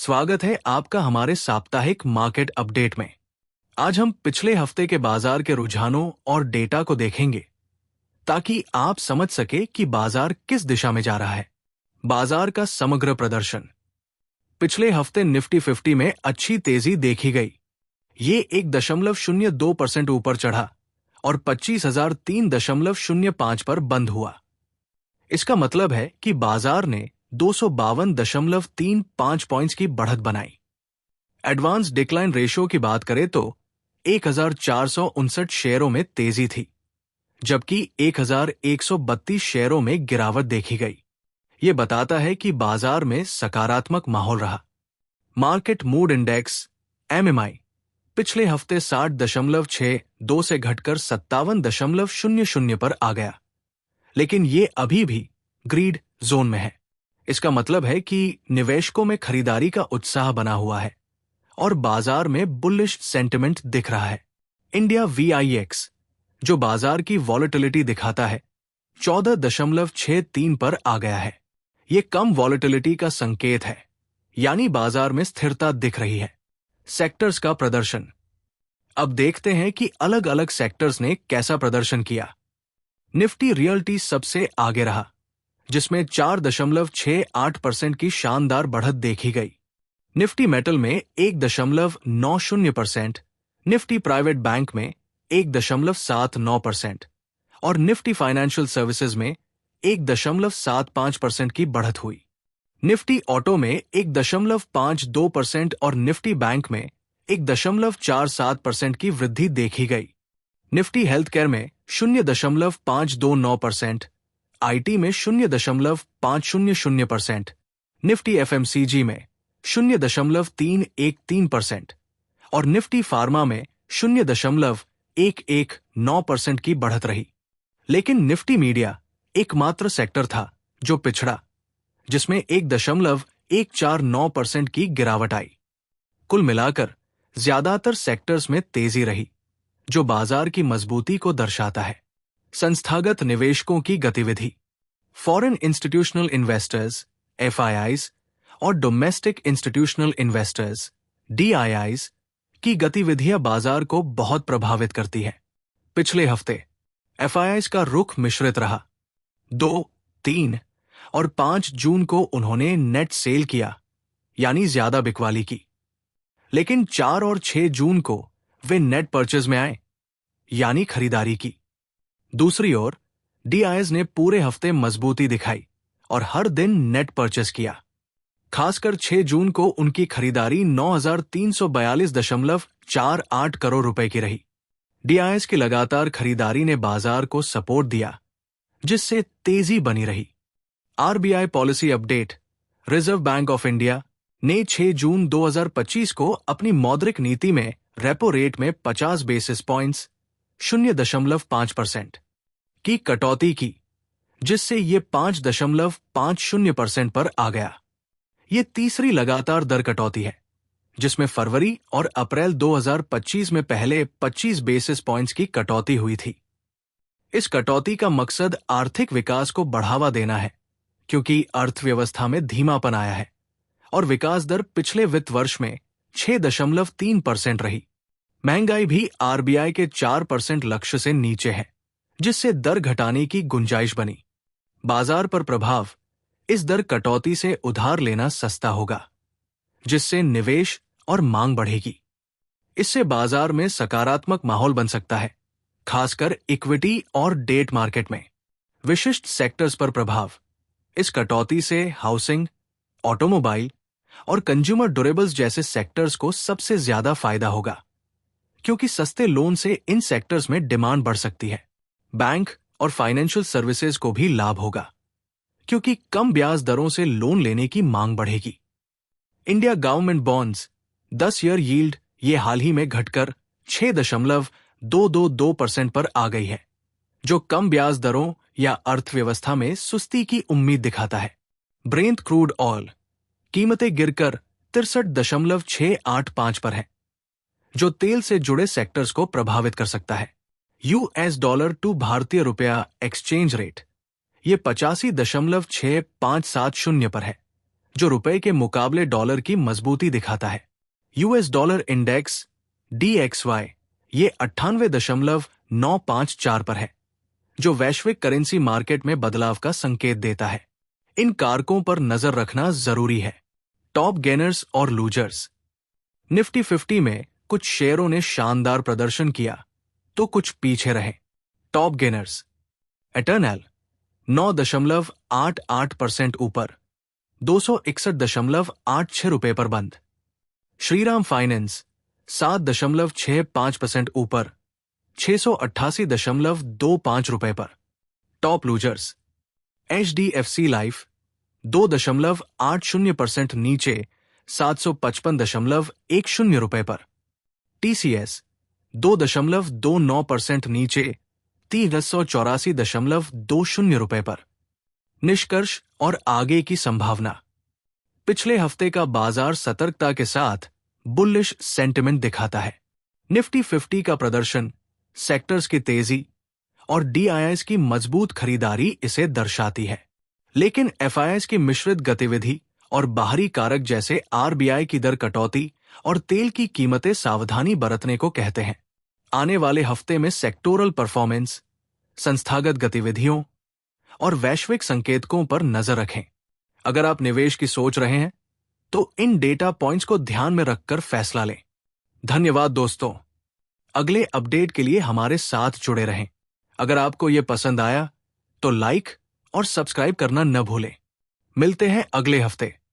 स्वागत है आपका हमारे साप्ताहिक मार्केट अपडेट में। आज हम पिछले हफ्ते के बाजार के रुझानों और डेटा को देखेंगे ताकि आप समझ सके कि बाजार किस दिशा में जा रहा है। बाजार का समग्र प्रदर्शन। पिछले हफ्ते निफ्टी 50 में अच्छी तेजी देखी गई। ये 1.02% ऊपर चढ़ा और 25,003.05 पर बंद हुआ। इसका मतलब है कि बाजार ने 252.35 पॉइंट्स की बढ़त बनाई। एडवांस डिक्लाइन रेशियो की बात करें तो 1,459 शेयरों में तेजी थी, जबकि 1,132 शेयरों में गिरावट देखी गई। ये बताता है कि बाजार में सकारात्मक माहौल रहा। मार्केट मूड इंडेक्स MMI पिछले हफ्ते 60.62 से घटकर 57.00 पर आ गया, लेकिन ये अभी भी ग्रीड जोन में है। इसका मतलब है कि निवेशकों में खरीदारी का उत्साह बना हुआ है और बाजार में बुलिश सेंटिमेंट दिख रहा है। इंडिया VIX, जो बाजार की वॉलेटिलिटी दिखाता है, 14.63 पर आ गया है। ये कम वॉलेटिलिटी का संकेत है, यानी बाजार में स्थिरता दिख रही है। सेक्टर्स का प्रदर्शन। अब देखते हैं कि अलग अलग सेक्टर्स ने कैसा प्रदर्शन किया। निफ्टी रियल्टी सबसे आगे रहा, जिसमें 4.68% की शानदार बढ़त देखी गई। निफ्टी मेटल में 1.90%, निफ्टी प्राइवेट बैंक में 1.79% और निफ्टी फाइनेंशियल सर्विसेज में 1.75% की बढ़त हुई। निफ्टी ऑटो में 1.52% और निफ्टी बैंक में 1.47% की वृद्धि देखी गई। निफ्टी हेल्थ केयर में 0.529%, IT में 0.500%, निफ्टी FMCG में 0.313% और निफ्टी फार्मा में 0.119% की बढ़त रही। लेकिन निफ्टी मीडिया एकमात्र सेक्टर था जो पिछड़ा, जिसमें 1.149% की गिरावट आई। कुल मिलाकर ज्यादातर सेक्टर्स में तेजी रही, जो बाजार की मजबूती को दर्शाता है। संस्थागत निवेशकों की गतिविधि। फॉरेन इंस्टीट्यूशनल इन्वेस्टर्स FIIs और डोमेस्टिक इंस्टीट्यूशनल इन्वेस्टर्स DIIs की गतिविधियां बाजार को बहुत प्रभावित करती है। पिछले हफ्ते FIIs का रुख मिश्रित रहा। 2, 3 और 5 जून को उन्होंने नेट सेल किया, यानी ज्यादा बिकवाली की। लेकिन 4 और 6 जून को वे नेट परचेज में आए, यानी खरीदारी की। दूसरी ओर DIIs ने पूरे हफ्ते मजबूती दिखाई और हर दिन नेट परचेस किया। खासकर 6 जून को उनकी खरीदारी 9,342.48 करोड़ रुपए की रही। DIIs की लगातार खरीदारी ने बाजार को सपोर्ट दिया, जिससे तेजी बनी रही। RBI policy update. Reserve bank of India ने 6 जून 2025 को अपनी मौद्रिक नीति में रेपो रेट में 50 बेसिस पॉइंट्स 0.5% की कटौती की, जिससे ये 5.50% पर आ गया। ये तीसरी लगातार दर कटौती है, जिसमें फरवरी और अप्रैल 2025 में पहले 25 बेसिस पॉइंट्स की कटौती हुई थी। इस कटौती का मकसद आर्थिक विकास को बढ़ावा देना है, क्योंकि अर्थव्यवस्था में धीमापन आया है और विकास दर पिछले वित्त वर्ष में 6.3% रही। महंगाई भी RBI के 4% लक्ष्य से नीचे है, जिससे दर घटाने की गुंजाइश बनी। बाजार पर प्रभाव। इस दर कटौती से उधार लेना सस्ता होगा, जिससे निवेश और मांग बढ़ेगी। इससे बाजार में सकारात्मक माहौल बन सकता है, खासकर इक्विटी और डेट मार्केट में। विशिष्ट सेक्टर्स पर प्रभाव। इस कटौती से हाउसिंग, ऑटोमोबाइल और कंज्यूमर ड्यूरेबल्स जैसे सेक्टर्स को सबसे ज्यादा फायदा होगा, क्योंकि सस्ते लोन से इन सेक्टर्स में डिमांड बढ़ सकती है। बैंक और फाइनेंशियल सर्विसेज को भी लाभ होगा, क्योंकि कम ब्याज दरों से लोन लेने की मांग बढ़ेगी। India government bonds 10 year yield ये हाल ही में घटकर 6.222% पर आ गई है, जो कम ब्याज दरों या अर्थव्यवस्था में सुस्ती की उम्मीद दिखाता है। ब्रेंट क्रूड ऑयल कीमतें गिरकर 63.685 पर है, जो तेल से जुड़े सेक्टर्स को प्रभावित कर सकता है। $, टू भारतीय रुपया एक्सचेंज रेट ये 85.6570 पर है, जो रुपए के मुकाबले डॉलर की मजबूती दिखाता है। यूएस डॉलर इंडेक्स DXY ये 98.954 पर है, जो वैश्विक करेंसी मार्केट में बदलाव का संकेत देता है। इन कारकों पर नजर रखना जरूरी है। टॉप गेनर्स और लूजर्स। निफ्टी 50 में कुछ शेयरों ने शानदार प्रदर्शन किया तो कुछ पीछे रहे। टॉप गेनर्स: एटर्नल 9.88% ऊपर, 261.86 रुपए पर बंद। श्रीराम फाइनेंस 7.65% ऊपर, 688.25 रुपए पर। टॉप लूजर्स: HDFC लाइफ 2.80% नीचे, 755.10 रुपए पर। TCS 2.29% नीचे, 384.20 रुपए पर। निष्कर्ष और आगे की संभावना। पिछले हफ्ते का बाजार सतर्कता के साथ बुलिश सेंटिमेंट दिखाता है। निफ्टी 50 का प्रदर्शन, सेक्टर्स की तेजी और DIIs की मजबूत खरीदारी इसे दर्शाती है। लेकिन FIIs की मिश्रित गतिविधि और बाहरी कारक जैसे RBI की दर कटौती और तेल की कीमतें सावधानी बरतने को कहते हैं। आने वाले हफ्ते में सेक्टोरल परफॉर्मेंस, संस्थागत गतिविधियों और वैश्विक संकेतकों पर नजर रखें। अगर आप निवेश की सोच रहे हैं तो इन डेटा पॉइंट्स को ध्यान में रखकर फैसला लें। धन्यवाद दोस्तों। अगले अपडेट के लिए हमारे साथ जुड़े रहें। अगर आपको यह पसंद आया तो लाइक और सब्सक्राइब करना न भूलें। मिलते हैं अगले हफ्ते।